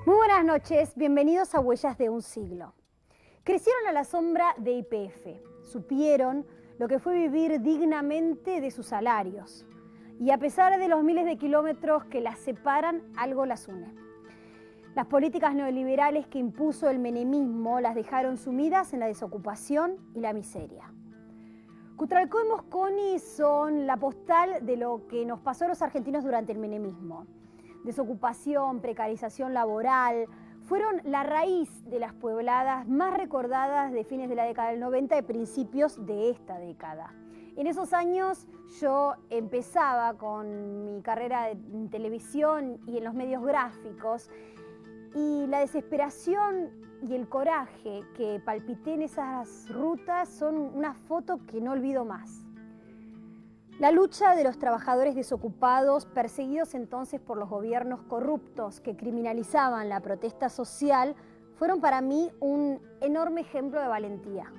Buenas noches, bienvenidos a Huellas de un Siglo. Crecieron a la sombra de YPF, supieron lo que fue vivir dignamente de sus salarios. Y a pesar de los miles de kilómetros que las separan, algo las une. Las políticas neoliberales que impuso el menemismo las dejaron sumidas en la desocupación y la miseria. Cutralcó y Mosconi son la postal de lo que nos pasó a los argentinos durante el menemismo. Desocupación, precarización laboral, fueron la raíz de las puebladas más recordadas de fines de la década del 90 y principios de esta década. En esos años yo empezaba con mi carrera en televisión y en los medios gráficos, y la desesperación y el coraje que palpité en esas rutas son una foto que no olvido más. La lucha de los trabajadores desocupados, perseguidos entonces por los gobiernos corruptos que criminalizaban la protesta social, fueron para mí un enorme ejemplo de valentía.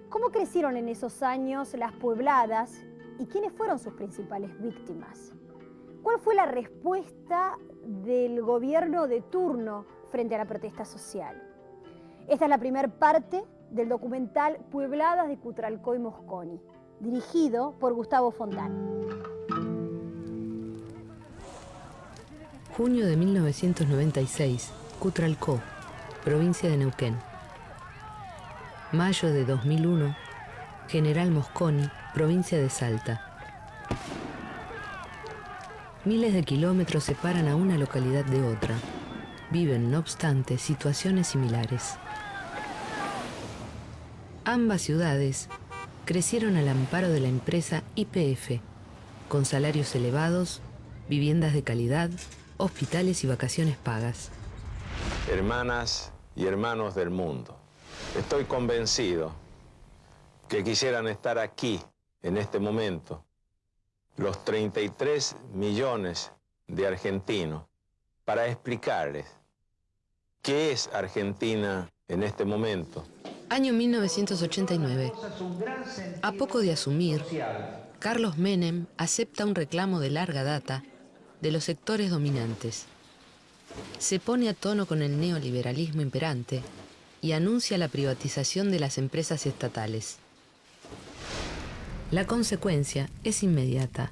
¿Cómo crecieron en esos años las puebladas y quiénes fueron sus principales víctimas? ¿Cuál fue la respuesta del gobierno de turno frente a la protesta social? Esta es la primera parte del documental Puebladas de Cutralcó y Mosconi, dirigido por Gustavo Fontán. Junio de 1996, Cutralcó, provincia de Neuquén. Mayo de 2001, General Mosconi, provincia de Salta. Miles de kilómetros separan a una localidad de otra. Viven, no obstante, situaciones similares. Ambas ciudades crecieron al amparo de la empresa YPF, con salarios elevados, viviendas de calidad, hospitales y vacaciones pagas. Hermanas y hermanos del mundo, estoy convencido que quisieran estar aquí, en este momento, los 33 millones de argentinos, para explicarles qué es Argentina en este momento. Año 1989. A poco de asumir, Carlos Menem acepta un reclamo de larga data de los sectores dominantes. Se pone a tono con el neoliberalismo imperante y anuncia la privatización de las empresas estatales. La consecuencia es inmediata.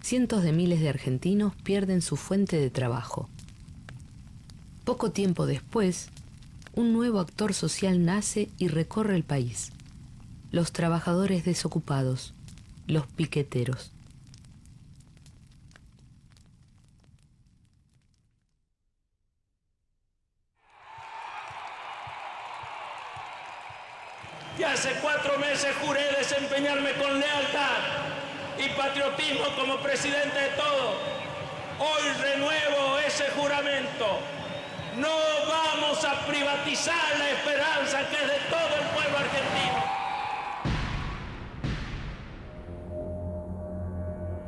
Cientos de miles de argentinos pierden su fuente de trabajo. Poco tiempo después, un nuevo actor social nace y recorre el país. Los trabajadores desocupados, los piqueteros. Y hace 4 meses juré desempeñarme con lealtad y patriotismo como presidente de todos. Hoy renuevo ese juramento. No vamos a privatizar la esperanza que es de todo el pueblo argentino.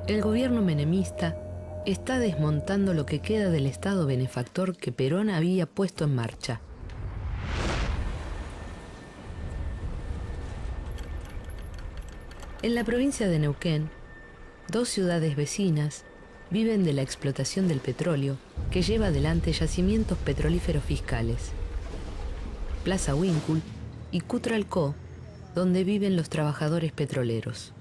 El gobierno menemista está desmontando lo que queda del Estado benefactor que Perón había puesto en marcha. En la provincia de Neuquén, 2 ciudades vecinas viven de la explotación del petróleo que lleva adelante yacimientos petrolíferos fiscales. Plaza Huíncul y Cutralcó, donde viven los trabajadores petroleros.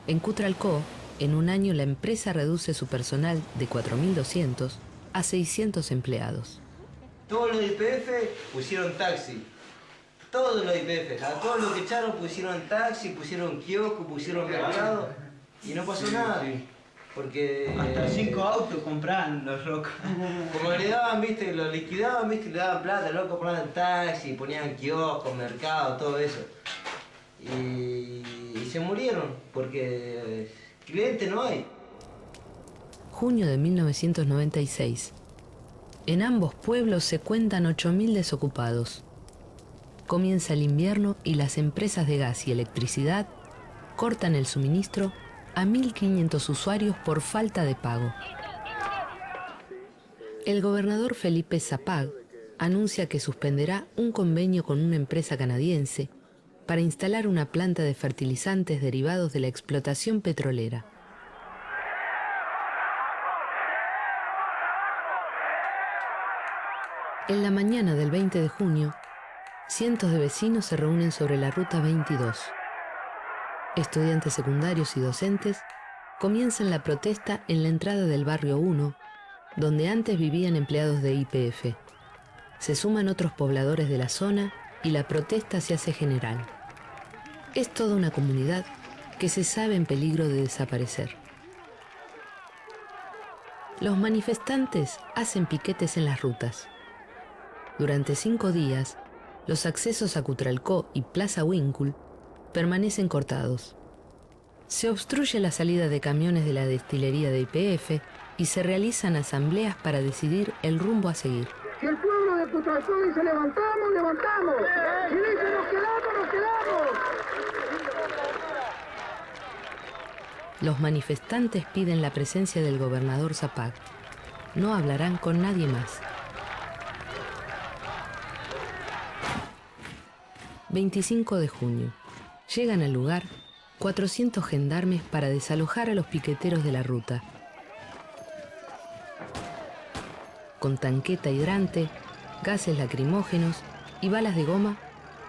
En Cutralcó, En un año la empresa reduce su personal de 4.200 a 600 empleados. Todos los YPF pusieron taxi. Todos los YPF. A todos los que echaron pusieron taxi, pusieron kiosco, pusieron mercado. Y no pasó nada. Porque... Hasta 5 autos compraban los locos. Como le daban, viste, lo liquidaban, viste, le daban plata, los locos ponían taxi, ponían kioscos, mercado, todo eso. Y se murieron, porque cliente no hay. Junio de 1996. En ambos pueblos se cuentan 8.000 desocupados. Comienza el invierno y las empresas de gas y electricidad cortan el suministro a 1.500 usuarios por falta de pago. El gobernador Felipe Zapag anuncia que suspenderá un convenio con una empresa canadiense para instalar una planta de fertilizantes derivados de la explotación petrolera. En la mañana del 20 de junio, cientos de vecinos se reúnen sobre la Ruta 22. Estudiantes secundarios y docentes comienzan la protesta en la entrada del barrio 1, donde antes vivían empleados de YPF. Se suman otros pobladores de la zona y la protesta se hace general. Es toda una comunidad que se sabe en peligro de desaparecer. Los manifestantes hacen piquetes en las rutas. Durante 5 días, los accesos a Cutralcó y Plaza Huíncul permanecen cortados. Se obstruye la salida de camiones de la destilería de YPF y se realizan asambleas para decidir el rumbo a seguir. Si el pueblo de Cutralcó dice levantamos, levantamos. Si dice nos quedamos, nos quedamos. Los manifestantes piden la presencia del gobernador Zapag. No hablarán con nadie más. 25 de junio. Llegan al lugar 400 gendarmes para desalojar a los piqueteros de la ruta. Con tanqueta hidrante, gases lacrimógenos y balas de goma,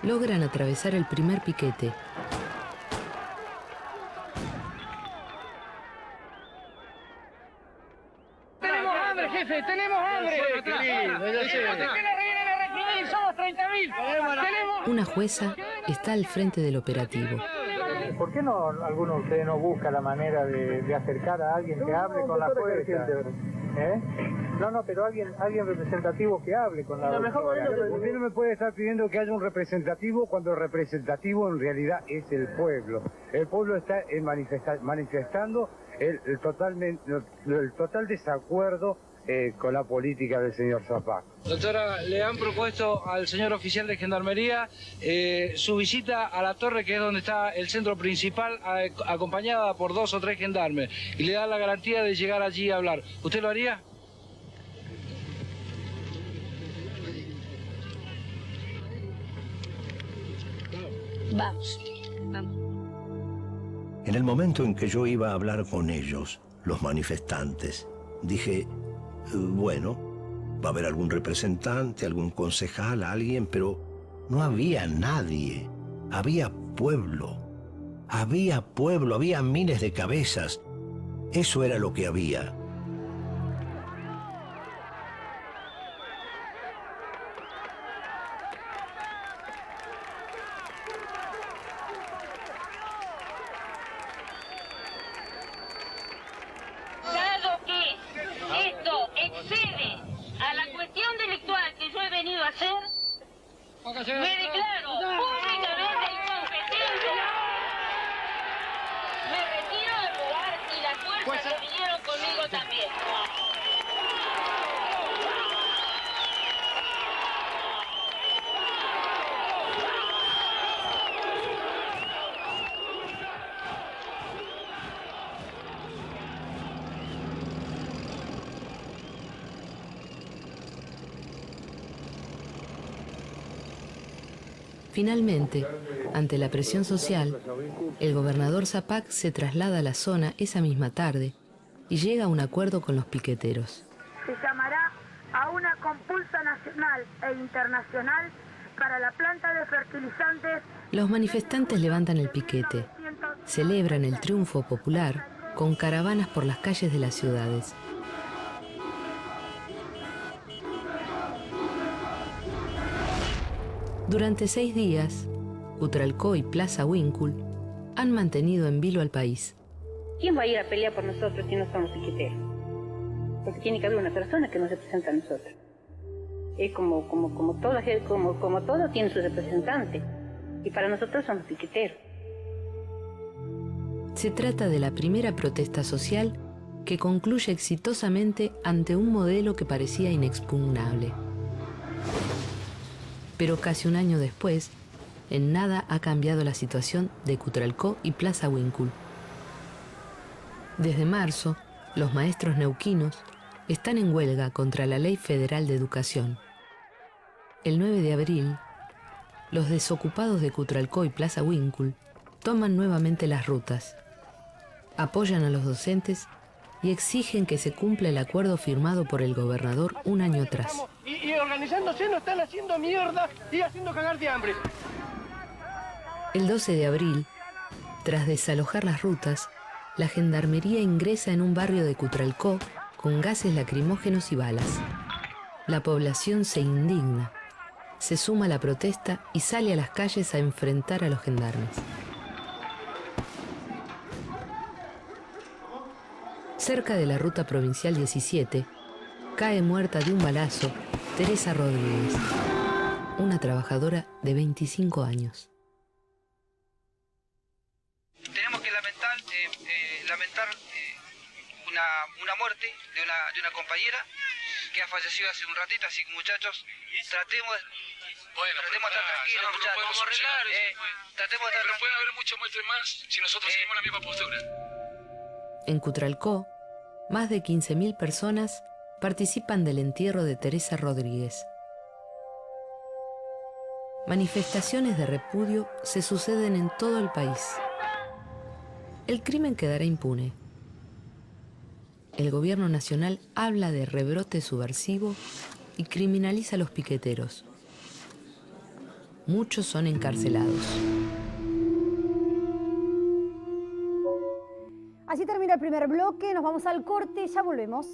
logran atravesar el primer piquete. ¡Tenemos hambre, jefe! ¡Tenemos hambre! ¡Somos 30.000! Una jueza está al frente del operativo. ¿Por qué no alguno de ustedes no busca la manera de acercar a alguien que hable con la jueza? No, pero alguien representativo que hable con la jueza. Usted no me puede estar pidiendo que haya un representativo cuando el representativo en realidad es el pueblo. El pueblo está manifestando el total desacuerdo con la política del señor Zapag. Doctora, le han propuesto al señor oficial de Gendarmería su visita a la torre, que es donde está el centro principal, acompañada por 2 o 3 gendarmes, y le da la garantía de llegar allí a hablar. ¿Usted lo haría? Vamos. En el momento en que yo iba a hablar con ellos, los manifestantes, dije, bueno, va a haber algún representante, algún concejal, alguien, pero no había nadie. Había pueblo, había miles de cabezas. Eso era lo que había. Dado que esto excede a la cuestión delictual que yo he venido a hacer, me declaro públicamente incompetente. Me retiro del lugar y las fuerzas que vinieron conmigo también. Finalmente, ante la presión social, el gobernador Zapag se traslada a la zona esa misma tarde y llega a un acuerdo con los piqueteros. Se llamará a una compulsa nacional e internacional para la planta de fertilizantes. Los manifestantes levantan el piquete, celebran el triunfo popular con caravanas por las calles de las ciudades. Durante 6 días, Cutralcó y Plaza Huíncul han mantenido en vilo al país. ¿Quién va a ir a pelear por nosotros si no somos piqueteros? Porque tiene que haber una persona que nos represente a nosotros. Es como todo tiene su representante. Y para nosotros somos piqueteros. Se trata de la primera protesta social que concluye exitosamente ante un modelo que parecía inexpugnable. Pero casi un año después, en nada ha cambiado la situación de Cutralcó y Plaza Huíncul. Desde marzo, los maestros neuquinos están en huelga contra la Ley Federal de Educación. El 9 de abril, los desocupados de Cutralcó y Plaza Huíncul toman nuevamente las rutas, apoyan a los docentes y exigen que se cumpla el acuerdo firmado por el gobernador un año atrás. Y organizándose nos están haciendo mierda y haciendo cagar de hambre. El 12 de abril, tras desalojar las rutas, la gendarmería ingresa en un barrio de Cutralcó con gases lacrimógenos y balas. La población se indigna, se suma a la protesta y sale a las calles a enfrentar a los gendarmes. Cerca de la ruta provincial 17, cae muerta de un balazo Teresa Rodríguez, una trabajadora de 25 años. Tenemos que lamentar una muerte de una compañera que ha fallecido hace un ratito, así que muchachos, tratemos de estar tranquilos, muchachos. Tratemos de estar tranquilos. Puede haber muchas muertes más si nosotros seguimos la misma postura. En Cutralcó, más de 15.000 personas participan del entierro de Teresa Rodríguez. Manifestaciones de repudio se suceden en todo el país. El crimen quedará impune. El gobierno nacional habla de rebrote subversivo y criminaliza a los piqueteros. Muchos son encarcelados. Así termina el primer bloque, nos vamos al corte y ya volvemos.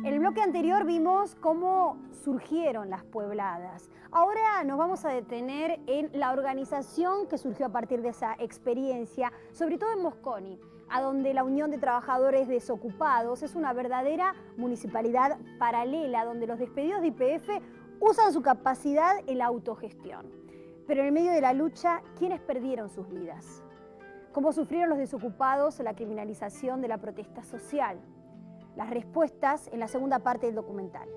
En el bloque anterior vimos cómo surgieron las puebladas. Ahora nos vamos a detener en la organización que surgió a partir de esa experiencia, sobre todo en Mosconi, a donde la Unión de Trabajadores Desocupados es una verdadera municipalidad paralela, donde los despedidos de YPF usan su capacidad en la autogestión. Pero en el medio de la lucha, ¿quiénes perdieron sus vidas? ¿Cómo sufrieron los desocupados la criminalización de la protesta social? Las respuestas en la segunda parte del documental.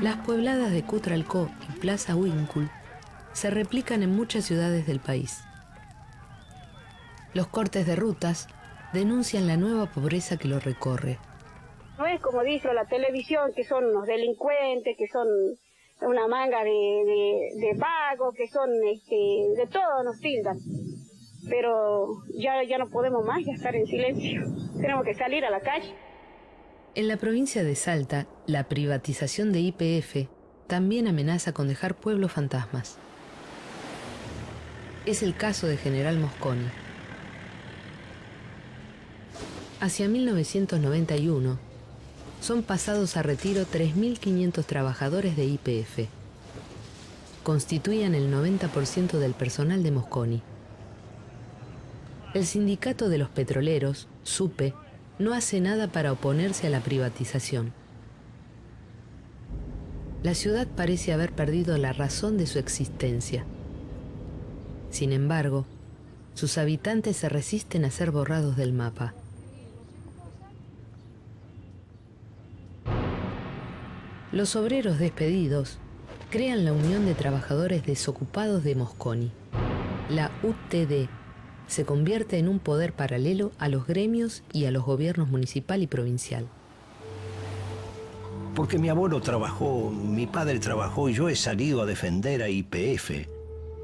Las puebladas de Cutralcó y Plaza Huíncul se replican en muchas ciudades del país. Los cortes de rutas denuncian la nueva pobreza que lo recorre. No es como dice la televisión, que son unos delincuentes, que son una manga de vagos, que son de todo nos tildan. Pero ya no podemos más estar en silencio. Tenemos que salir a la calle. En la provincia de Salta, la privatización de YPF también amenaza con dejar pueblos fantasmas. Es el caso de General Mosconi. Hacia 1991, son pasados a retiro 3.500 trabajadores de YPF. Constituían el 90% del personal de Mosconi. El sindicato de los petroleros, SUPE, no hace nada para oponerse a la privatización. La ciudad parece haber perdido la razón de su existencia. Sin embargo, sus habitantes se resisten a ser borrados del mapa. Los obreros despedidos crean la Unión de Trabajadores Desocupados de Mosconi, la UTD, se convierte en un poder paralelo a los gremios y a los gobiernos municipal y provincial. Porque mi abuelo trabajó, mi padre trabajó y yo he salido a defender a YPF.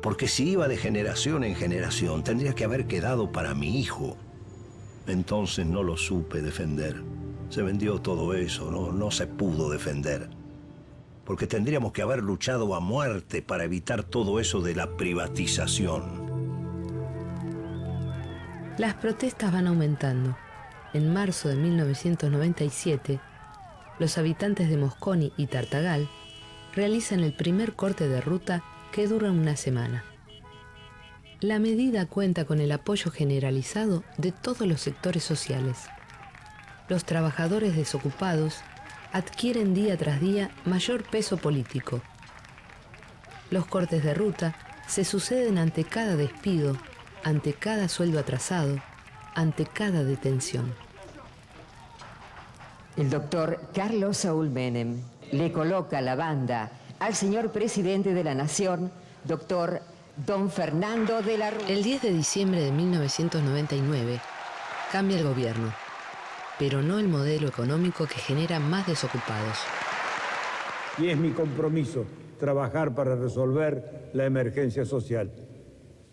Porque si iba de generación en generación, tendría que haber quedado para mi hijo. Entonces no lo supe defender. Se vendió todo eso, no se pudo defender. Porque tendríamos que haber luchado a muerte para evitar todo eso de la privatización. Las protestas van aumentando. En marzo de 1997, los habitantes de Mosconi y Tartagal realizan el primer corte de ruta que dura una semana. La medida cuenta con el apoyo generalizado de todos los sectores sociales. Los trabajadores desocupados adquieren día tras día mayor peso político. Los cortes de ruta se suceden ante cada despido, ante cada sueldo atrasado, ante cada detención. El doctor Carlos Saúl Menem le coloca la banda al señor presidente de la Nación, doctor don Fernando de la Rúa. El 10 de diciembre de 1999 cambia el gobierno, pero no el modelo económico que genera más desocupados. Y es mi compromiso trabajar para resolver la emergencia social,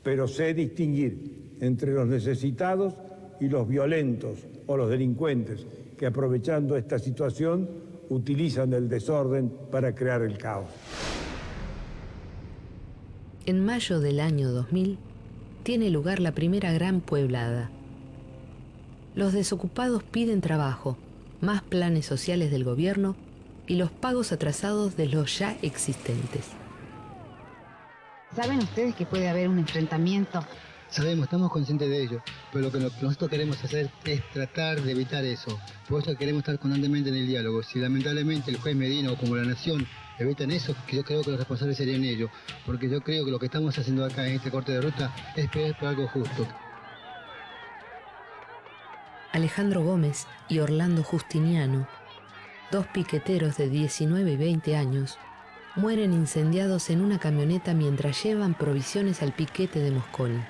pero sé distinguir entre los necesitados y los violentos o los delincuentes que, aprovechando esta situación, utilizan el desorden para crear el caos. En mayo del año 2000 tiene lugar la primera gran pueblada. Los desocupados piden trabajo, más planes sociales del gobierno y los pagos atrasados de los ya existentes. ¿Saben ustedes que puede haber un enfrentamiento? Sabemos, estamos conscientes de ello, pero lo que nosotros queremos hacer es tratar de evitar eso. Por eso queremos estar constantemente en el diálogo. Si lamentablemente el juez Medina o como la Nación evitan eso, que yo creo que los responsables serían ellos, porque yo creo que lo que estamos haciendo acá en este corte de ruta es pelear por algo justo. Alejandro Gómez y Orlando Justiniano, dos piqueteros de 19 y 20 años, mueren incendiados en una camioneta mientras llevan provisiones al piquete de Mosconi.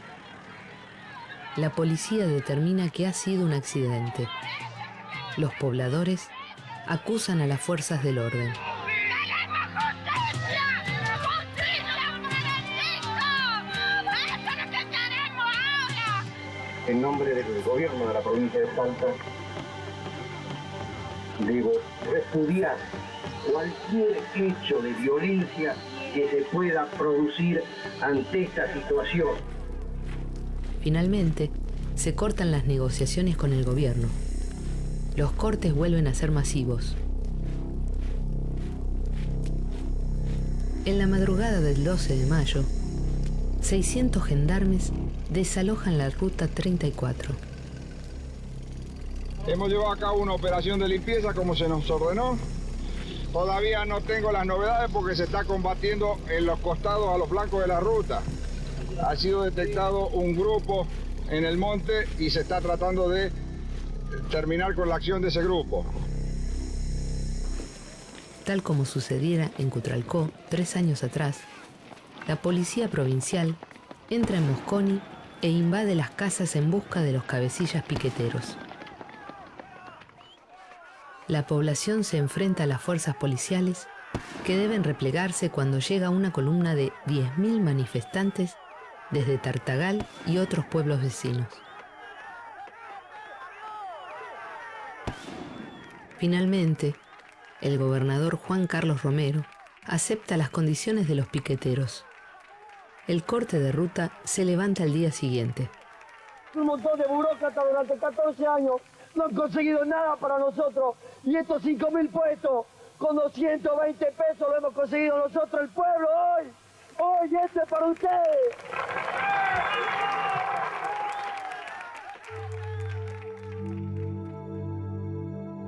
La policía determina que ha sido un accidente. Los pobladores acusan a las fuerzas del orden. En nombre del gobierno de la provincia de Salta, digo, repudiar cualquier hecho de violencia que se pueda producir ante esta situación. Finalmente, se cortan las negociaciones con el gobierno. Los cortes vuelven a ser masivos. En la madrugada del 12 de mayo, 600 gendarmes desalojan la ruta 34. Hemos llevado a cabo una operación de limpieza como se nos ordenó. Todavía no tengo las novedades porque se está combatiendo en los costados a los flancos de la ruta. Ha sido detectado un grupo en el monte y se está tratando de terminar con la acción de ese grupo. Tal como sucediera en Cutralcó 3 años atrás, la policía provincial entra en Mosconi e invade las casas en busca de los cabecillas piqueteros. La población se enfrenta a las fuerzas policiales que deben replegarse cuando llega una columna de 10.000 manifestantes desde Tartagal y otros pueblos vecinos. Finalmente, el gobernador Juan Carlos Romero acepta las condiciones de los piqueteros. El corte de ruta se levanta al día siguiente. Un montón de burócratas durante 14 años no han conseguido nada para nosotros. Y estos 5.000 puestos, con 220 pesos lo hemos conseguido nosotros, el pueblo, hoy. Hoy, esto es para ustedes.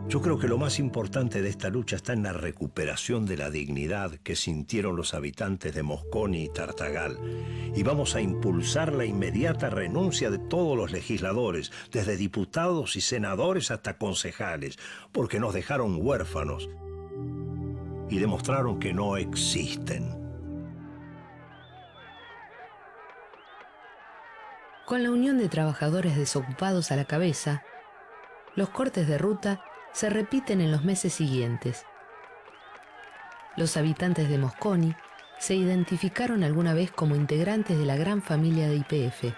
Yo creo que lo más importante de esta lucha está en la recuperación de la dignidad que sintieron los habitantes de Mosconi y Tartagal. Y vamos a impulsar la inmediata renuncia de todos los legisladores, desde diputados y senadores hasta concejales, porque nos dejaron huérfanos y demostraron que no existen. Con la Unión de Trabajadores Desocupados a la cabeza, los cortes de ruta se repiten en los meses siguientes. Los habitantes de Mosconi se identificaron alguna vez como integrantes de la gran familia de YPF,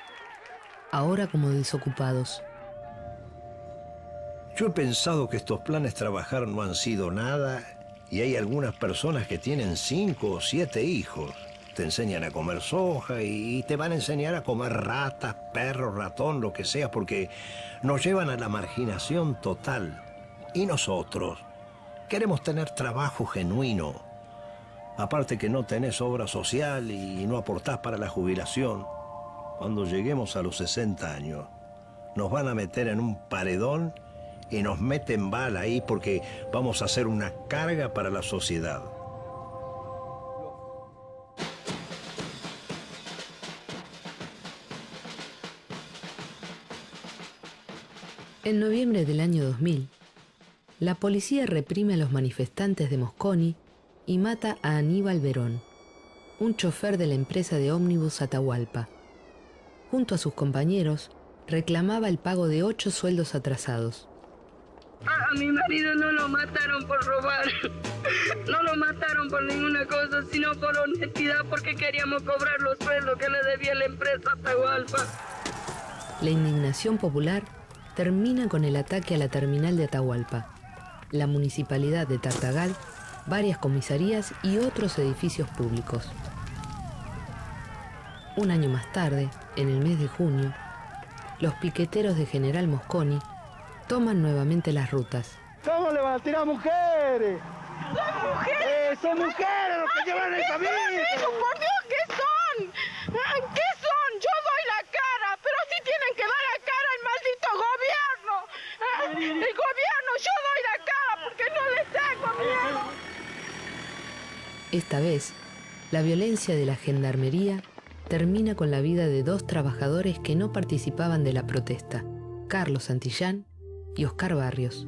ahora como desocupados. Yo he pensado que estos planes trabajar no han sido nada y hay algunas personas que tienen 5 o 7 hijos. Te enseñan a comer soja y te van a enseñar a comer ratas, perros, ratón, lo que sea, porque nos llevan a la marginación total. Y nosotros queremos tener trabajo genuino. Aparte que no tenés obra social y no aportás para la jubilación. Cuando lleguemos a los 60 años, nos van a meter en un paredón y nos meten bala ahí porque vamos a hacer una carga para la sociedad. En noviembre del año 2000, la policía reprime a los manifestantes de Mosconi y mata a Aníbal Verón, un chofer de la empresa de ómnibus Atahualpa. Junto a sus compañeros, reclamaba el pago de 8 sueldos atrasados. A mi marido no lo mataron por robar, no lo mataron por ninguna cosa, sino por honestidad, porque queríamos cobrar los sueldos que le debía la empresa Atahualpa. La indignación popular termina con el ataque a la terminal de Atahualpa, la municipalidad de Tartagal, varias comisarías y otros edificios públicos. Un año más tarde, en el mes de junio, los piqueteros de General Mosconi toman nuevamente las rutas. ¿Cómo le van a tirar mujeres? ¡Son mujeres! ¡Son mujeres los que llevan el camino! ¡Por Dios, qué son! ¿Qué son? Yo doy la cara, pero sí tienen que dar la cara al maldito gobierno. El gobierno, yo doy la cara porque no les tengo miedo. Esta vez, la violencia de la gendarmería termina con la vida de 2 trabajadores que no participaban de la protesta, Carlos Santillán y Oscar Barrios.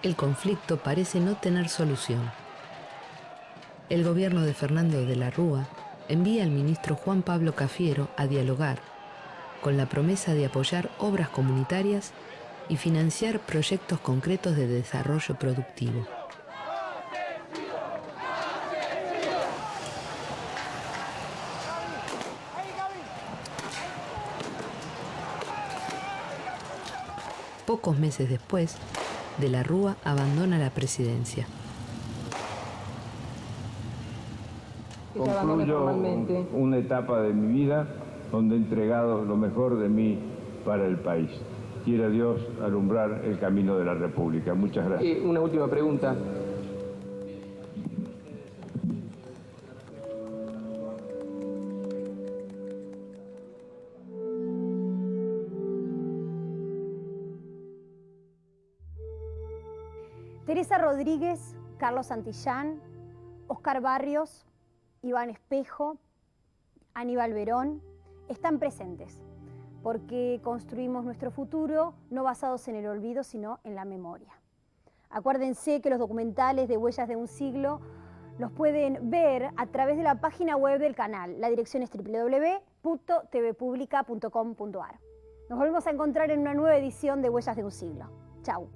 El conflicto parece no tener solución. El gobierno de Fernando de la Rúa envía al ministro Juan Pablo Cafiero a dialogar, con la promesa de apoyar obras comunitarias y financiar proyectos concretos de desarrollo productivo. Pocos meses después, de la Rúa abandona la presidencia. Concluyo una etapa de mi vida donde he entregado lo mejor de mí para el país. Quiera Dios alumbrar el camino de la República. Muchas gracias. Una última pregunta. Teresa Rodríguez, Carlos Santillán, Oscar Barrios, Iván Espejo, Aníbal Verón están presentes porque construimos nuestro futuro no basados en el olvido, sino en la memoria. Acuérdense que los documentales de Huellas de un Siglo los pueden ver a través de la página web del canal. La dirección es www.tvpublica.com.ar. Nos volvemos a encontrar en una nueva edición de Huellas de un Siglo. Chau.